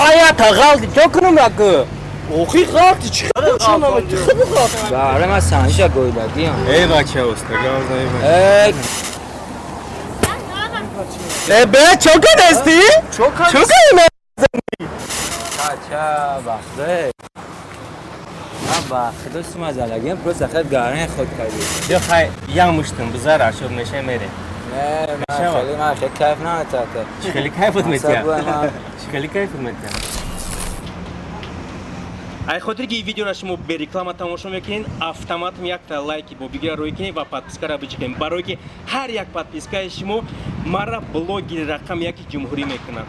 Hayat ağaldı. Çok numakı. Oxi qaldı, çıxdı çanamı, tıxıdı qaldı. Bəli, mən sənişə qoyulacağam. Ey Bakı usta, gavzayı. Be çok ödesti. Çok iyi. Kaça baxdı. Baxdı sumazalagim, prosta xəd qarın xod qaydı. Yox, hay, yanmışdın, bizar aşıb neşə meri. Mən xəd kayf nə atdı. Çıxılı kayf etmət ya. Çıxılı kayf etmət ya. Ай хотир ки видеоро шумо бе реклама тамошо мекунед, автоматом якта лайки бо бигира рӯй кунед ва подпискаро бичикед, барое ки ҳар як подпискаи шумо мара блогери рақам яки ҷумҳурӣ мекунад.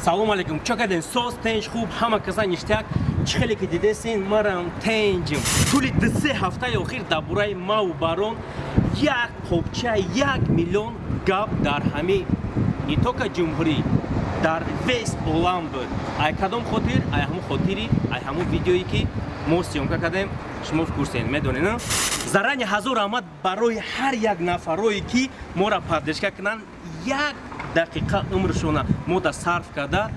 Салом алейкум, чо кардем? Соз, тенҷ, хуб, ҳама каса ништяк. Чӣ хеле ки дидесин, марам тенҷим. Тӯли 2 ҳафтаи охир дар бораи маву барон як қопча 1 миллион гап дар ҳами не тока ҷумҳурӣ дар вес олам буд. Ай кадом хотир? Ай ҳамун хотири, ай ҳамун видеое ки мо сиёмка кардем, шумо в курсен, медонед, на? Зарани 1000 омад барои ҳар як нафарое ки мора поддержка кунанд, 1 дақиқа умршона мода сарф карда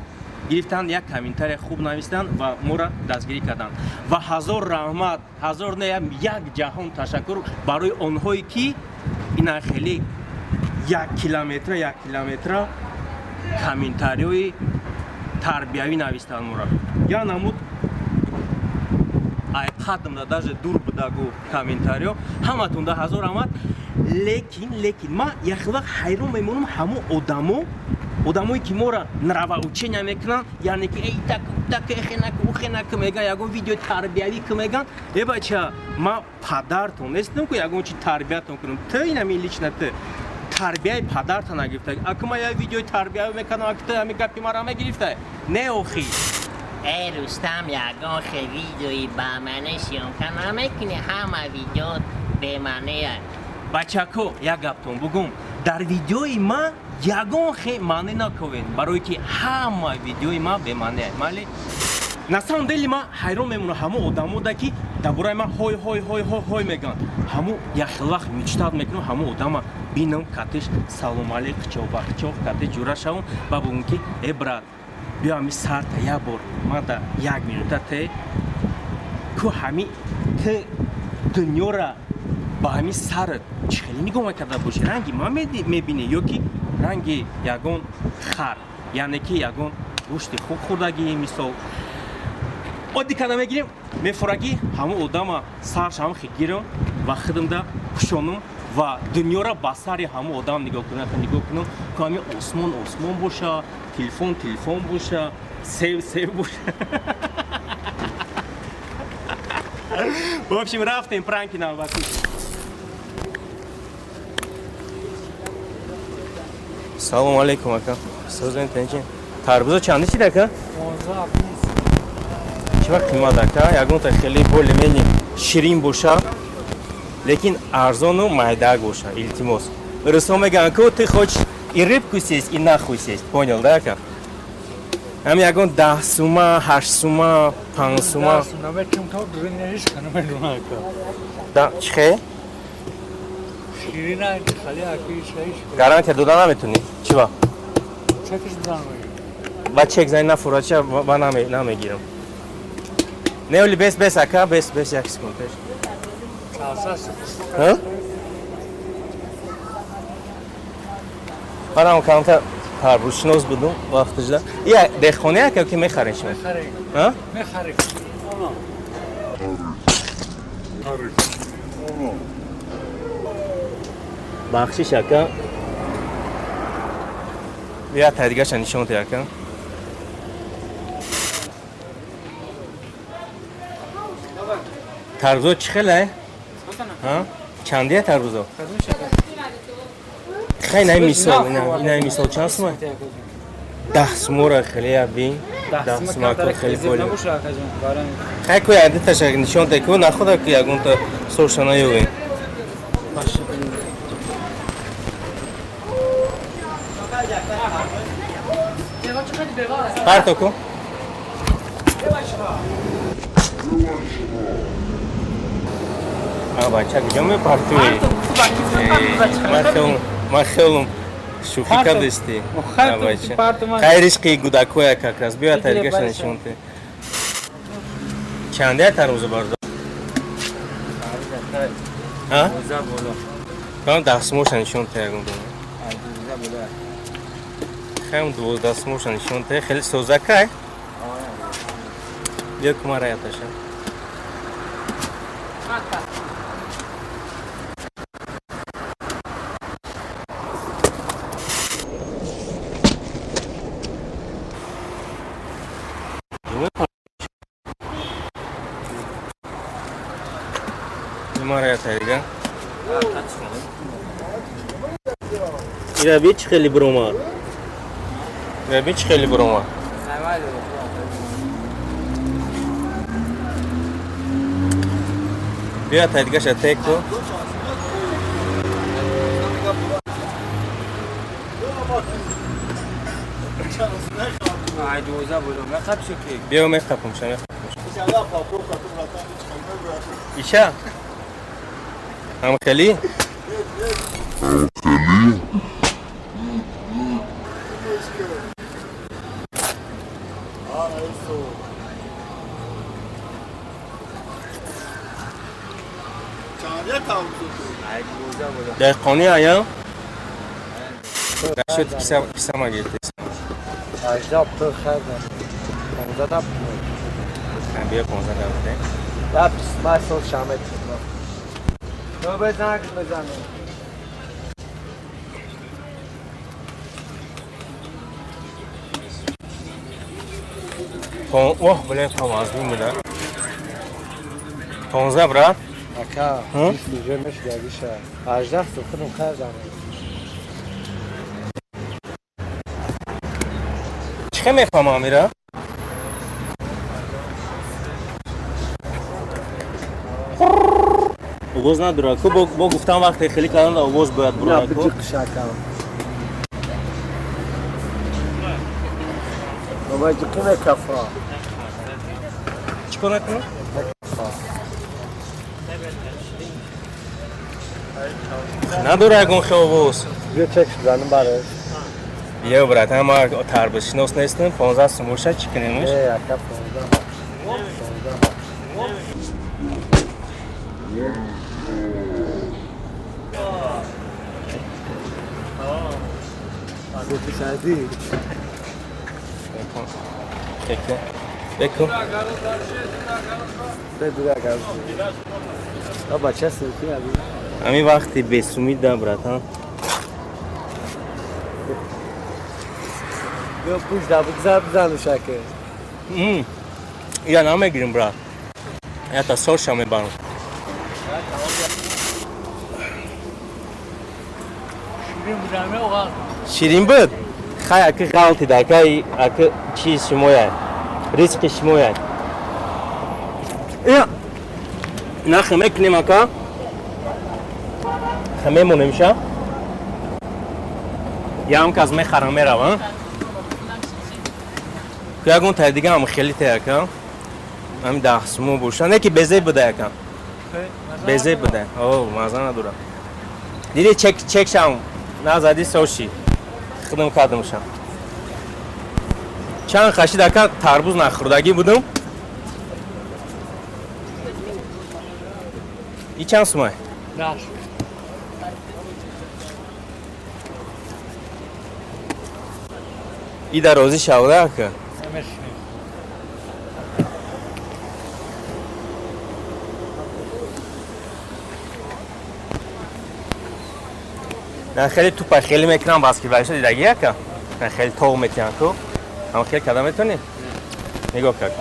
гирифтанд, як комментария хуб нависиданд ва мора дастгирӣ карданд. Ва 1000 раҳмат, 1000 не, як ҷаҳон ташаккур барои онҳое ки ина хеле 1 километра комментариёи тарбиявӣ навистанд мора. Я намуд ай қадмда даже дур будагу комментариё ҳаматунда 1000 омад. Лекин ман яхвақт ҳайрон мемонам ҳамон одамое ки мора нравоучения мекунанд, яъне ки эй так ухенаку меган, ягон видеои тарбиявӣ ку меган. Э бача, ман падартон нестам ку ягон чи тарбиятон кунам. Ту инами лично ту тарбияи падарта нагирифта. Аку ман як видеои тарбиявӣ мекунам, аку ту ҳамин гапи маро мегирифта. Не охи. Эй Рустам, ягон хе видеои ба мане сиёмка намекунӣ, ҳама видео бемаънея. Бачако, як гаптон бугум. Дар видеои ман ягон хе маъне наковен, барое ки ҳама видеои ман бемаънея. Майли? На самом деле ман ҳайрон мемонам ҳамон одамода ки дар бораи ман ҳой меган. Ҳамон як вақт мечтад мекунам ҳамон одама бинам катиш салом алейк қичов катиш ҷура шавам ва бугум ки э брат, биё ҳами сарта як бор ман дар 1 минута те ку ҳами те дунёра ба ҳами сарат чӣ хеле нигоҳ мекарда бошӣ, ранги ман мебинӣ ё ки ранги ягон хар, яъне ки ягон гӯшти хуб хӯрдагӣ, мисол оддӣ карда мегирем мефурагӣ ҳамон одама сарш ҳам гирам ва худамда пӯшонам ва дунёра ба сари ҳамон одам нигоҳ кунам ку ҳамин осмон боша, телефон боша, сев боша. В общем, рафтем пранки на вакуум. Салом алейкум ака. Созен тенчин. Тарбузо чанди чида ака? 15. Чӣ вақт қимат ака? Ягонта хеле более-менее ширин боша, лекин арзону майдак боша, илтимос. Рустам меган ака, ты хочешь и рыбку съесть, и нахуй съесть. Понял, да ака? Ам ягон 10 сума, 8 сума, 5 сума. Да, чхе? Гарантия дода наметуни? Чива? Ба чек зани нафурача ва намегирам. Неоли без ака, без як секунд пеш. Барам канта тарбузшинос будум вақтиҷда. Я деххоне ака ки мехарем шумо? Мехарем. Бахшиш ака. Я тадигаша нишон те ака. Тарбузо чӣ хеле? Чандия тарбузо? Хай ина мисол чанд сума? 10 сумора хеле я бин. 10 сума ко хеле боли. Хай ко яд ташак нишон те ко находа ки ягонта сошана ёвен. Партоко. А бача, где мы партуем? Махелум. شوخی کردستی خیر تو پارتمان خیرش قی گودکویا کاکراس بیا تلگش نشونته چنده ترمز بردا ها موزه بالا کام دستموش نشونته اگه موزه بالا خیلی دو دستموش نشونته خیلی سوزکه بیا کمار ایتشه مارا تایگه اینا بیچ خیلی بروما اینا بیچ خیلی بروما بیا تایگه شده کو عادي موزه بالا ما خبش كيك بیا میخوام شما ایشا هم خیلی عادي موزه بالا دقیقانی آیا شد کیسه ما گرفته اجداب تو خیلی موزه دب بیا 15 دارده دب ما سال شامت تو بزن اوه بله تو مازمی میده 15 برات اکا دیگه مش دیگه اجداب تو خودم خیلی چه میفهمم میره اوگوز نداره کو با گفتم وقتی خیلی کردن اوگوز باید برای کو بابا جکنه کفا چیکار کنم نداره اگه خیلی اوگوز بیا چک بزنم برای بیا برات هم تربیت شناس نیستم 15 سموشه چی کنیمش اکا 15 بکن بابا چه سلفی همین وقتی بیسومی دم برات ها بیا پوش دا بزن شکر یا نمیگیریم برات یا تا سرش هم میبرم شیرین بود خیلی اکی غلطی ده اکی چیز شماید ریسک شماید یا نه خمه کنیم اکا خمه مونه میشه یا هم که از میخرم میروم که اگون تا دیگه هم خیلی تا اکا هم دستمو بوشن نه که بزه بوده اکا بزه بوده اوه مازه ندارم دیدی چک شم نزدی سوشی خدم کردم شم چند خشی دکا تربوز نخوردگی بودم ای چند سومه؟ راش ای در روزی شوده اکا نه خیلی توپا خیلی میکنم بسکتبالیست دیدگی اکا نه خیلی توق میکنم تو اما خیلی کدام میتونی نگاه کرد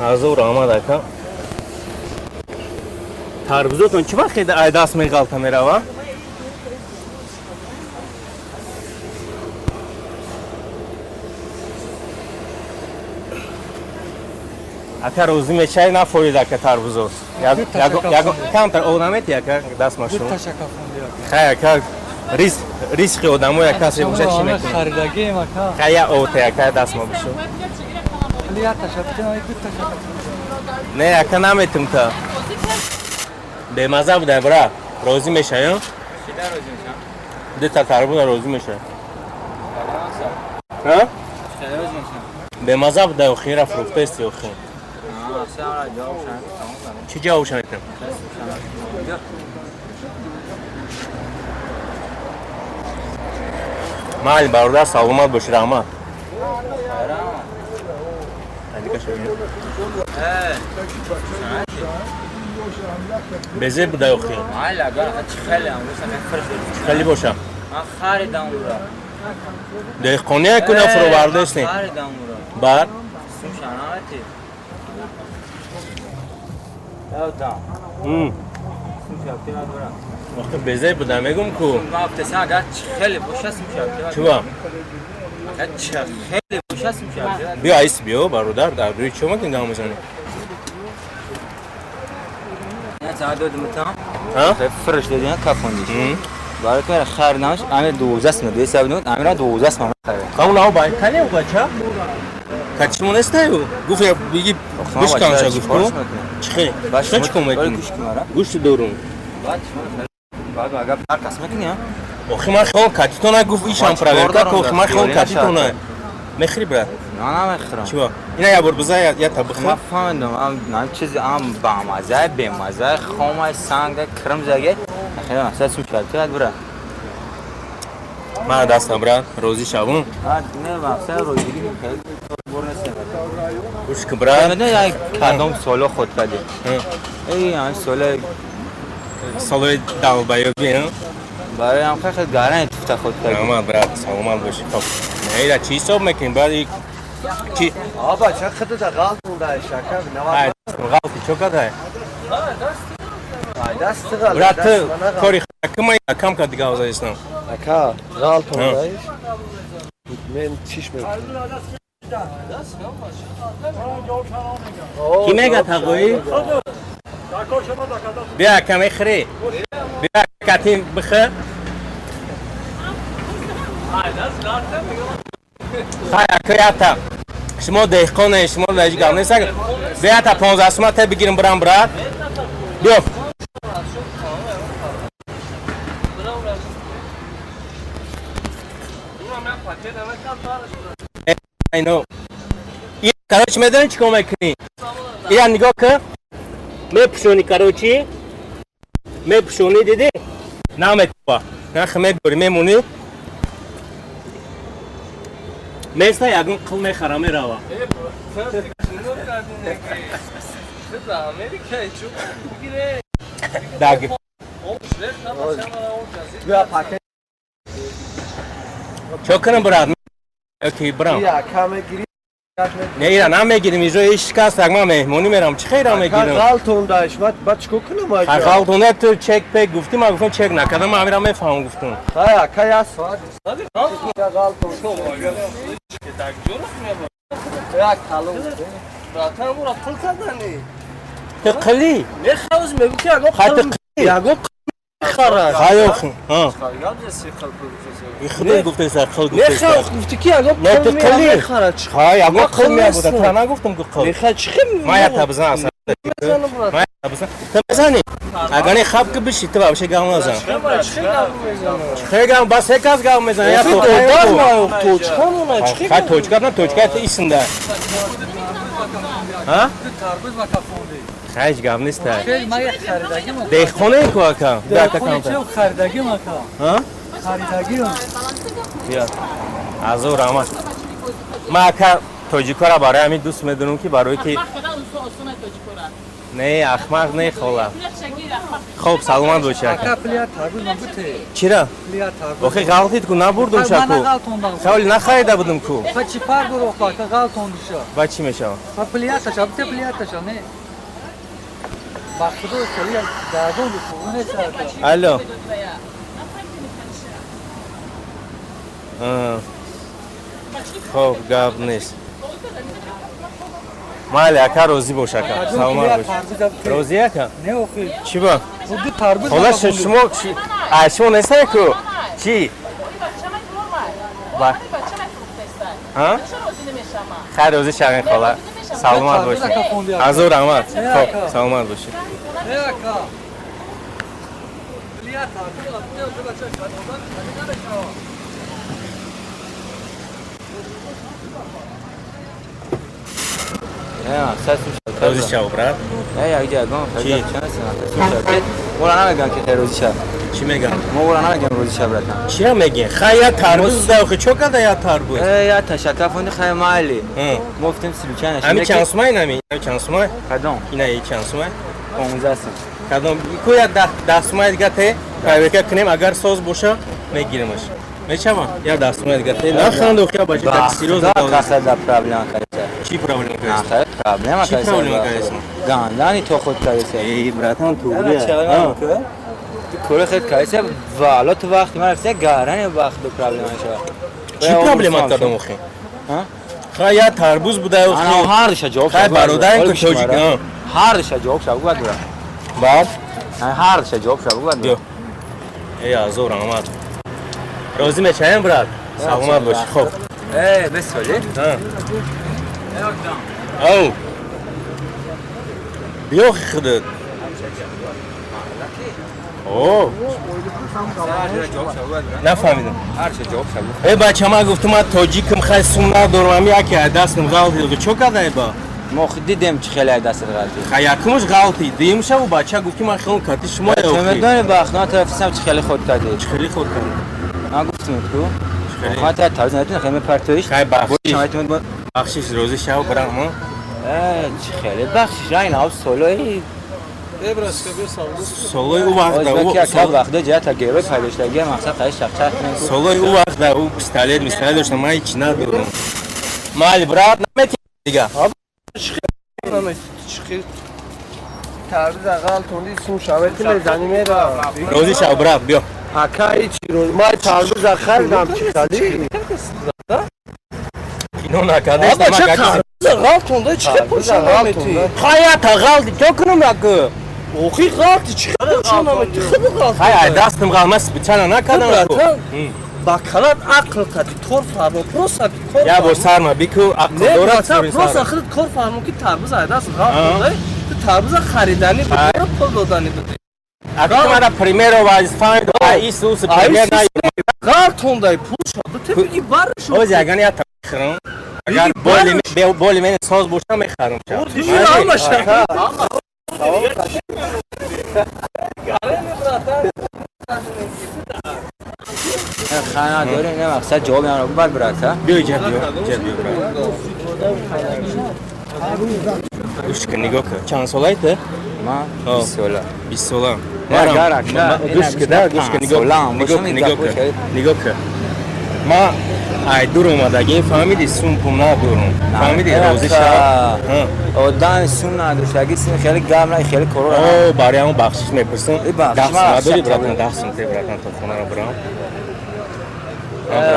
از او آمد اکا تربوزتون چه وقت دست میغلطه میروه؟ اکا روزی میشه نفورید اکا تربوزوست کمتر او نمیتی اکا دست ماشون خیلی اکا рисқи одамоя касе боша чӣ мекунӣ? خریدگی مکان қая ота яка даст мо бишо. پلیاتش بتونی گوتش Не, яка наметум та. Бемаза буда бра. Розӣ мешаё? Чида розӣ мешам? Дита тарбуна розӣ мешаё. Ҳа? Чида розӣ мешам? Бемаза буда охира фруктест охи. Сара ҷавоб шам. Чӣ ҷавоб шанидем? Майли бародар саломат боши раҳмат. Безе буда охи. Майли агар чӣ хеле ам рӯса мефурӯш. Хеле боша. Ман харидам ура. Деҳқония куна фурӯбардестем. Харидам ура. Бар Сум шанавати. Давдам. Сум шавти адура. вақти безе буда мегум ку. Ман птеса агар чӣ хеле боша сум шавти. Чува? Агар чӣ хеле боша сум шавти. Биё айс биё бародар дар рӯи чӣ мекунӣ гам мезанӣ? Я цаъ додим там. Ҳа? Фурӯш додин кафондиш. Барои ки харидамш ами 12 сум 200 сум амира 12 сум харидам. Камуна бай кане угача? Качимо нестаю? Гуфт я биги бишкамша гуфт ку? Чихе? Башо чӣ ком мекунӣ? Гӯшти дорум. Баъд агар баркас мекунӣ? Охи ман хелон катитона гуфт ишам проверка ку охи ман хелон катитона. Мехри брат. На намехӯрам. Чува? Ина я бор биза я табихи. Ма фаҳмидам ам чизи ам бамаза бемаза хомай санга кирмзага хеле масъул сум шавти адбура. Ман дастам брат розӣ шавум. Не масъул розиги хеле бор нестем. Гӯш ки брат. Не як кадом соло худ кади. Эй ам соло Солои давбаёбӣ. барои ам хеле гаран туфта худ кади. Ама брат саломат боши. Хоп. Эйда чӣ ҳисоб мекунӣ брат? Чӣ? آبا چه خطه تا غلط مونده شکر Ай, ғалти чо кадай? دست غلط Брат, ту кори хакимай кам кад дига озаистам. اکا غلط مونده من چیش میکنم Ки мега тағои? Бия каме хире. Бия катим бихи. Хай акаята. Шумо деҳқоне, шумо лаҷи гап нест. Бия та 15 сума та бигирим брам брат. Биё. Айно. ин карочи медонӣ чӣ кор мекунӣ? ина нигоҳ кун. Мепӯшонӣ карочи. Мепӯшонӣ дидӣ? Наметова. Нахи мебори мемонӣ. Места ягон қил мехара мерава. Даг. بیا پاکت Чо кунам брат? Окей, брам. بیا کمه گیری Не, ира намегирим, иҷо шикаст, як ман меҳмонӣ мерам. Чӣ хейра اکا мегирам? غلط مونده بعد چیکار کنم آجا Ғалтоне ту чек пек гуфтӣ, ман гуфтам чек накардам, ман амира мефаҳмам гуфтам. های اکا یا سواد غلط مونده یک کلو براتر برا پول کردنی Ту қилӣ? میخواوز میگو که اگه Хай ту қилӣ? یگو خرا Хай охи. Ҳа. И худо гуфтеса, қил гуфтеса. میخواوز گفتی که اگه Не, ту پول қилӣ? میخره چی Хай, ягон Ма қил қил мебуда, нестам. та нагуфтам ку қил. میخواد چی خیلی Ман я та бизан аса. میزنم برات Ман я та бизан. Ту мезанӣ? Агар не хаб ки бишӣ, ту вообще гап назан. چی خیلی میزنم Хай гап, бас як аз гап мезан. Я Офи то додар маю точка ну на чиқи Хай точка на точка ти исинда. Ҳа? тарбуз ва кафонди Хайч гап неста. خیلی ما یک خریدگی ما Деҳқонаи ку ака. Да та камта. چه خریدگی ما کا ها؟ خریدگی ما بیا. азо раҳмат. Ман ака тоҷикора барои ҳамин дӯст медонам ки барои ки не ахмақ не хола. Хоб саломат боши ака. ака плият тарбуз ма бути Чира? плият тарбуз Охи ғалтит ку набурдум шаку. Хавли нахарида будам ку. ва чи пар гуро ака галтон душа Ба чӣ мешава? ва плият аша бути плият аша не ба худо соли дагон ду фуне сар Алло. Хоб гап нест. Майли ака розӣ бош ака. Саломат бош. Розӣ ака? не охи Чӣ ба? худи тарбуз Хола шумо шумо нестае ку چی؟ با ها؟ خیر روزی شبین خاله سلامت باشی از او رحمت خب سلامت باشی روزی شب برات ای جاگان چی؟ خیلی چند مولا نمیگن که خیر روزی شب چی میگن؟ مولا نمیگن روزی شب راتن چی میگن؟ خیلی تربوز داخل چو کده یا تربوز؟ یا تشکر فوند خیلی مالی گفتم سلوچانش همین چانسمای نمی؟ همین چانسمای؟ کدام اینا ای چانسمای؟ 15 سن کدام کویا دستمای دیگه ته پایوکا کنیم اگر سوز باشه میگیریمش میچما یا دستمای دیگه ته نه خان دوخیا باشه تاکسی روز خاصه دا پرابلم کرده چی پرابلم نه کرد؟ خیر پرابلم چی پرابلم کرد؟ گاندانی تو خود کرده ای براتان تو کل خیلی کرده والا تو وقتی من رفته گارن وقت دو پرابلم شد چی پرابلم کردم اخی؟ خیلی تربوز بوده انا اخی هر دشه جواب خیلی برادر که توجی کنم هر دشه جواب شد بود برا بعد هر دشه جواب شد بود بیا ای ازور آمد روزی میچایم برات سلامت باشی خب ای بسولی او بیا خودت اوه نفهمیدم هر چه جواب شد ای بچه ما گفتم من تاجیکم خیلی سوم ندارم همی یکی دستم غلطی دیگه چو کده ای با ما خود دیدم چه خیلی دست غلطی خیلی یکمش غلطی دیم شب و بچه گفتی من خیلی کتی شما تو یا میدونی بخنا طرفیسم چه خیلی خود کردی خیلی خود کنم من گفتم تو ما تا تازه نتونه خیلی پرتویش خیلی بخشیش شما تو بود بخشیش روزی شب برام ما چه خیلی بخشش راین آب سولوی سولوی او وقت که او وقت جا تا گیروی پیداشتگی مقصد خیلی شخصت نیست سولوی او وقت او پستالت داشتم من هیچ ندارم مال برات نمیتی دیگه تعویض اقل توندی سون شاورتی میزنی میره روزی شب برات بیا اکایی چی رو ما تعویض خریدم چی خالی اینو نکردش آبا چه تعویض اقل تونده چی پوشن نمیتی خیلی تا غلطی تو کنم نکو اوخی غلطی چی پوشن نمیتی خیلی غلطی خیلی دستم غلمس بچنه نکردم تو با کلات عقل کدی طور فرمو پروسا کور یا با سرما بیکو عقل نه دورت مثلا سوری پروسا سر خیلی کور فرمو که تعویض ایداست غلط تونده تو تعویض خریدنی بود پول دادنی بود اگه تو مرا پریمیرو واز فایند ایس اوس پریمیر نه غلط تونده پول شد تو بگی برش اوز اگر یا تخرم اگر بولی من ساز باشم میخرم خانه داره نه مقصد جواب من بر برات ها بیا جد بیا گوش کن نگاه کن چند سالایته؟ ما 20 ساله 20 ساله گوش کن نگاه کن ما ای دور اومدگی فهمیدی سومپم ندارم فهمیدی روزی شب آدم سون نداشت اگه سیم خیلی گرم نه خیلی کرو اوه برای همون بخشش میپرسم بخش نداری براتون دستم تی براتون تا خونه رو برام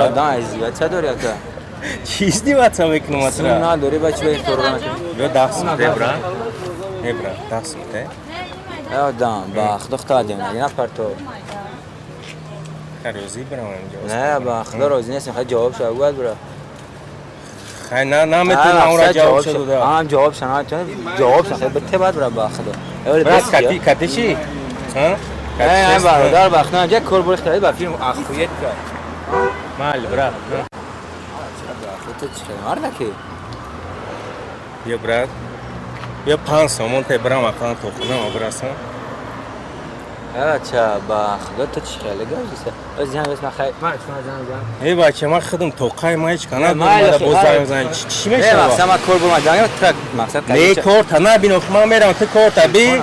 آدم ازیت چه داری اکا چیز دی واتسا میکنم سون اترا نداری بچه به کرو یا دستم تی برام دستم تی آدم باخت دختر دیم نه پرتو روزی برام اینجا نه باخت روزی نیست خیلی جواب شد بود برا خیلی نه میتونم اون را جواب شد هم جواب شد جواب شد خیلی بته بعد برا باخت برات کتی چی؟ نه برادر باخت نه جک کور برخت با فیلم اخویت کرد مال برات تو چه مرد کی بیا برات بیا 500 مون تی برام اکانت تو خونه براسم اچھا باخت تو چه خیلی گوشته از جان اسم خیر ما اسم ای بچه من خودم توقع ما هیچ کنه بازار زن چی میشه نه مثلا کور برم جان ترک مقصد نه کورت نه بینو ما میرم تو کورت بی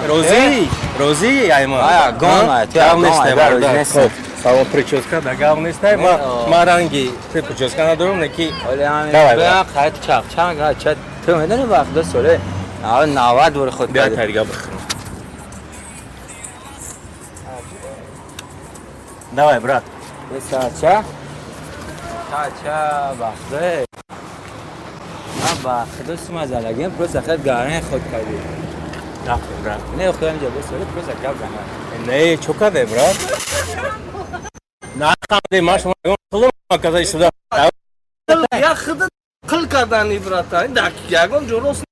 روزی ایما گام گام نیست سلام پریچوسکا دا گام نیست ما رنگی تو پریچوسکا ندارم نکی بیا خیلی چاق چه تو میدونی وقت دو ساله 90 دور خود بیا تریگا بخورم давай брат چه وقته وقت دست ما زدگیم پروس خیلی گرانه خود کردی نه خودم اینجا بسیاری پروس کب زنه نه چوکا ده برات نه Хамди маш хулум казай сюда. Я хыды қыл кардани братан. Так, ягон жорос.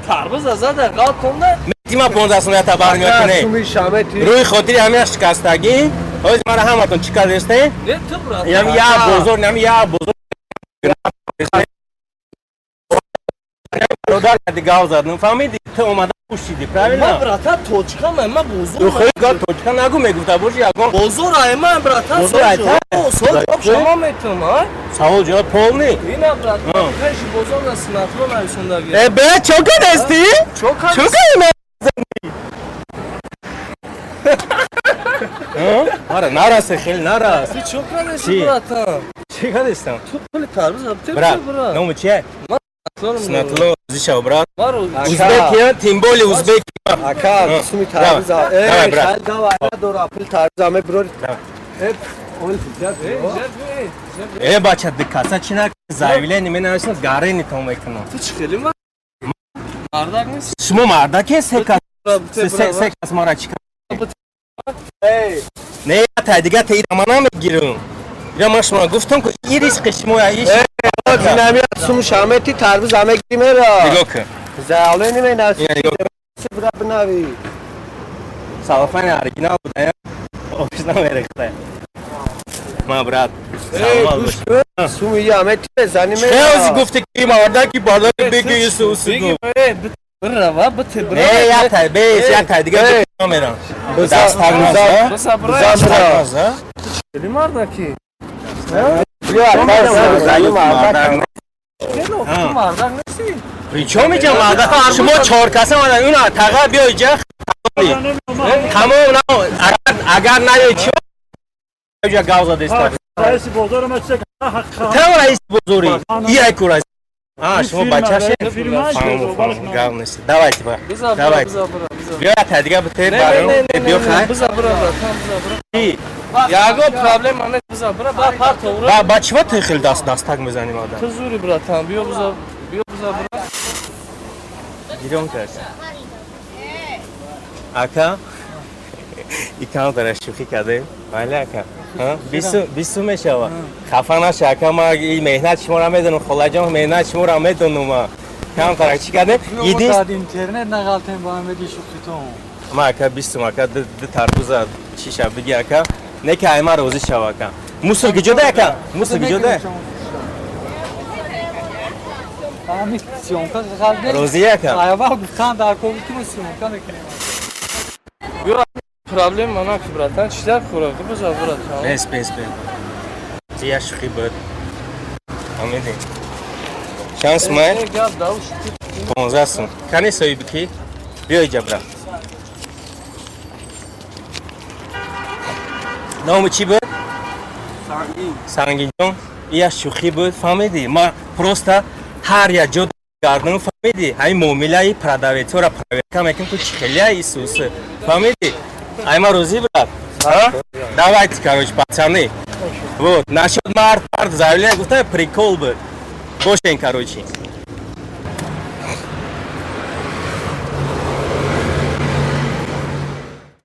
Тарбыз азада галтонда. Тима 15 мета бармиётне. Суми Шамети. Рӯи хотири ҳамин шикастагӣ, ҳоз мара ҳаматон чӣ кардестем? Не ты брат. Ям я бозор, нами я бозор. Родар кади гав задну, фаҳмиди? Ту омада пушиди, Ма правильно? брата точка ма бозор. Ду хои гад точка нагу мегуфта боши ягон. Бозор айма брата. Бозор айта? Сол шама метум а? Савол ҷавоб полни. Ина брат. Кайши бозор на снатрон айсундаги. Бе чо кардести? Чо кардем? Ара нарасе хел нарас. Ты чё крадешь, Чи? братан? Чӣ кардестам? Ты коли тарбыз аптеп Брат, брат. номи чие? Снатрон. Снатло зишав брат. Маро. Узбекия, тимболи узбек. Ака, суми Давай, тарбиза. давай, брат. Хал давай дора апл тарбиза ме брор. Давай. Ol Е бача диккаса чӣ накунӣ? Заявление менависем, гарени то мекунам. Ты чхели ма? Мардак нест? Шумо мардаке се кас Брат, се кас мара чӣ кардем? Не та дига та ира ман намегирам. Ира ман шумо гуфтам ки ин ризқи шумоя иш. Dinami sumu Şamet'i tarbiza me gimera. Нигоҳ кун. Zavleni me nas. Ина нигоҳ кун. Bra bnavi. Салафани оригинал буда я. Офис намерехта. Ма брат. Ey Саломат kuş бош. sumu Yamet'i me zani me. Чӣ ози гуфти ки мардаки бардаки беги Исус гуфт. Бра, ва бите бра. Як тай бес, як тай дига намерам. Даст тагназа. Баса бра. Даст тагназа. Чхели мардаки? Ya ben zani mardak. Чхело, ты мардак нести? Причем иҷа марда? Шумо чор каса мадан уна тага биё иҷа. Тамом на агар наё чӣ? Иҷа гав задеста. Raisi bozor ama çek. Там раис бузури. Ия курас. А, шумо бачаше? Фирма Гав нест. Давайте ба. Биза бра, Давайте. биза бра, биза бра. Биё та дига битер Не, баро. не, не, Биё не, хай. биза бра, братан, биза бра. Ки? Яго проблема нет, биза бра, ба пар товра. Ба чива тихил дастак мезаним ада? Ты зури, братан, биё биза бра. Гирём кард. Ака? Икам дара шӯхӣ кардем? Бале ака. Бисту мешава. Хафа наша ака, ма ин меҳнат шуморо медонам, холаҷон меҳнат шуморо медонам. Кам дара чӣ кардем? Идис internet nagaltem ba me di shukhiton. ма ака бистум ака ду тарбуза чиша биги ака. Не ки айма розӣ шава ака. Мусул гиҷода ака? Мусул гиҷода? Ami syonka kaldı. Розӣ ака? Ayva guftan dar kovdu mu syonka mekanı. Биё проблема нак, братан, чидар хӯрак, биза братан. Бес. Зия шӯхӣ буд. Ҳамиди. Шанс май. Гап давш. 15 сум. Кани соҳиби ки? Биё иҷа брат. Номи чӣ буд? Сангинҷон. Ия шӯхӣ буд, фаҳмиди? Ма просто ҳар як ҷо гардам, фаҳмиди? Ҳамин муомилаи продавецора проверка мекунам ки чӣ хелия Исус. Фаҳмиди? Айма розӣ брат? Давайте, короче, пацаны. Вот, насчет март, заявление, гуфтам, прикол буд. Бошен, короче.